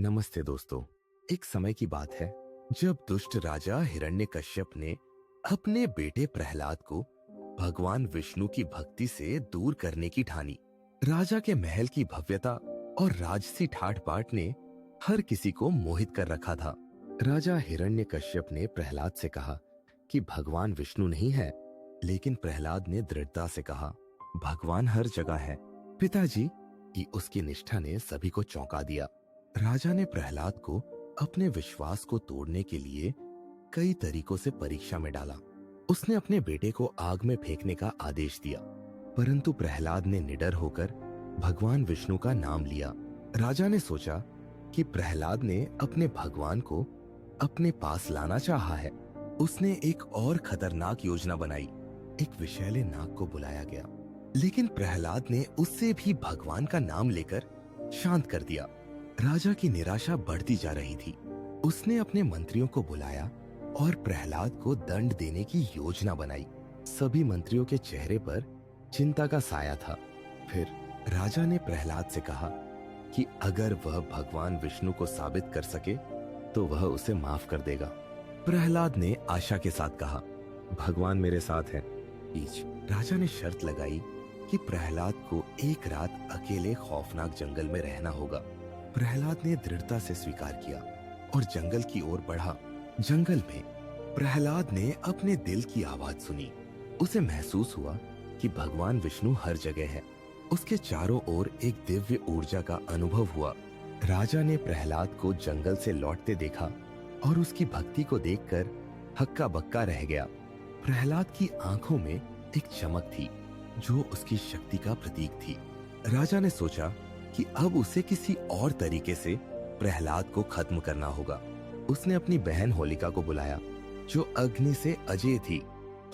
नमस्ते दोस्तों। एक समय की बात है जब दुष्ट राजा हिरण्यकश्यप ने अपने बेटे प्रहलाद को भगवान विष्णु की भक्ति से दूर करने की ठानी। राजा के महल की भव्यता और राजसी ठाट बाट ने हर किसी को मोहित कर रखा था। राजा हिरण्यकश्यप ने प्रहलाद से कहा कि भगवान विष्णु नहीं है, लेकिन प्रहलाद ने दृढ़ता से कहा, भगवान हर जगह है पिताजी। की उसकी निष्ठा ने सभी को चौंका दिया। राजा ने प्रहलाद को अपने विश्वास को तोड़ने के लिए कई तरीकों से परीक्षा में डाला। उसने अपने बेटे को आग में फेंकने का आदेश दिया, परंतु प्रहलाद ने निडर होकर भगवान विष्णु का नाम लिया। राजा ने सोचा कि प्रहलाद ने अपने भगवान को अपने पास लाना चाहा है। उसने एक और खतरनाक योजना बनाई। एक विषैले नाग को बुलाया गया, लेकिन प्रहलाद ने उससे भी भगवान का नाम लेकर शांत कर दिया। राजा की निराशा बढ़ती जा रही थी। उसने अपने मंत्रियों को बुलाया और प्रहलाद को दंड देने की योजना बनाई। सभी मंत्रियों के चेहरे पर चिंता का साया था। फिर राजा ने प्रहलाद से कहा कि अगर वह भगवान विष्णु को साबित कर सके तो वह उसे माफ कर देगा। प्रहलाद ने आशा के साथ कहा, भगवान मेरे साथ है। राजा ने शर्त लगाई कि प्रहलाद को एक रात अकेले खौफनाक जंगल में रहना होगा। प्रहलाद ने दृढ़ता से स्वीकार किया और जंगल की ओर बढ़ा। जंगल में प्रहलाद ने अपने दिल की आवाज सुनी। उसे महसूस हुआ कि भगवान विष्णु हर जगह है। उसके चारों ओर एक दिव्य ऊर्जा का अनुभव हुआ। राजा ने प्रहलाद को जंगल से लौटते देखा और उसकी भक्ति को देखकर हक्का बक्का रह गया। प्रहलाद की आंखों में एक चमक थी जो उसकी शक्ति का प्रतीक थी। राजा ने सोचा कि अब उसे किसी और तरीके से प्रहलाद को खत्म करना होगा। उसने अपनी बहन होलिका को बुलाया, जो अग्नि से अजेय थी।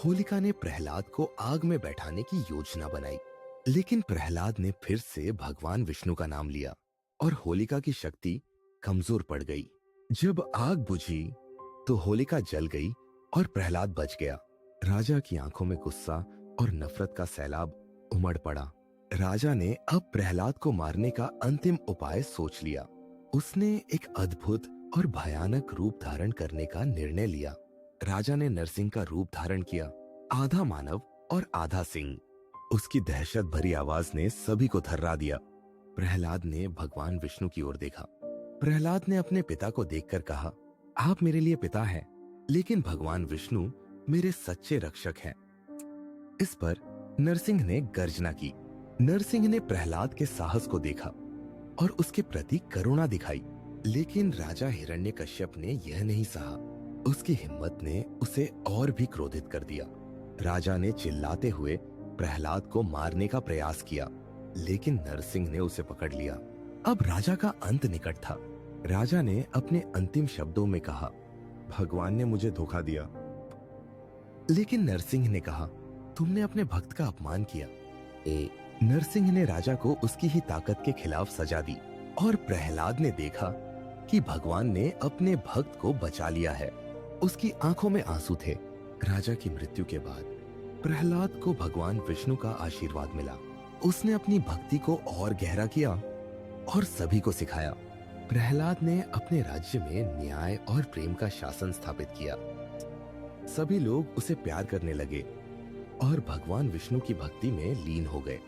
होलिका ने प्रहलाद को आग में बैठाने की योजना बनाई, लेकिन प्रहलाद ने फिर से भगवान विष्णु का नाम लिया और होलिका की शक्ति कमजोर पड़ गई। जब आग बुझी तो होलिका जल गई और प्रहलाद बच गया। राजा की आंखों में गुस्सा और नफरत का सैलाब उमड़ पड़ा। राजा ने अब प्रहलाद को मारने का अंतिम उपाय सोच लिया। उसने एक अद्भुत और भयानक रूप धारण करने का निर्णय लिया। राजा ने नरसिंह का रूप धारण किया, आधा मानव और आधा सिंह। उसकी दहशत भरी आवाज ने सभी को थर्रा दिया। प्रहलाद ने भगवान विष्णु की ओर देखा। प्रहलाद ने अपने पिता को देखकर कहा, आप मेरे लिए पिता हैं, लेकिन भगवान विष्णु मेरे सच्चे रक्षक हैं। इस पर नरसिंह ने गर्जना की। नरसिंह ने प्रहलाद के साहस को देखा और उसके प्रति करुणा दिखाई, लेकिन राजा हिरण्यकश्यप ने यह नहीं सहा। उसकी हिम्मत ने उसे और भी क्रोधित कर दिया। राजा ने चिल्लाते हुए प्रहलाद को मारने का प्रयास किया, लेकिन नरसिंह ने उसे पकड़ लिया। अब राजा का अंत निकट था। राजा ने अपने अंतिम शब्दों में कहा, भगवान ने मुझे धोखा दिया। लेकिन नरसिंह ने कहा, तुमने अपने भक्त का अपमान किया। नरसिंह ने राजा को उसकी ही ताकत के खिलाफ सजा दी और प्रहलाद ने देखा कि भगवान ने अपने भक्त को बचा लिया है। उसकी आंखों में आंसू थे। राजा की मृत्यु के बाद प्रहलाद को भगवान विष्णु का आशीर्वाद मिला। उसने अपनी भक्ति को और गहरा किया और सभी को सिखाया। प्रहलाद ने अपने राज्य में न्याय और प्रेम का शासन स्थापित किया। सभी लोग उसे प्यार करने लगे और भगवान विष्णु की भक्ति में लीन हो गए।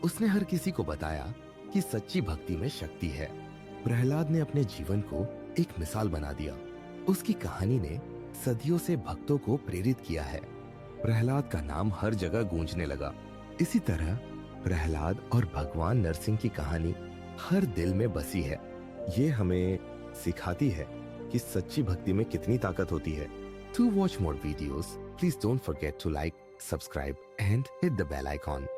उसने हर किसी को बताया कि सच्ची भक्ति में शक्ति है। प्रहलाद ने अपने जीवन को एक मिसाल बना दिया। उसकी कहानी ने सदियों से भक्तों को प्रेरित किया है। प्रहलाद का नाम हर जगह गूंजने लगा। इसी तरह प्रहलाद और भगवान नरसिंह की कहानी हर दिल में बसी है। ये हमें सिखाती है कि सच्ची भक्ति में कितनी ताकत होती है। To watch more videos, please don't forget to like, subscribe and hit the bell icon.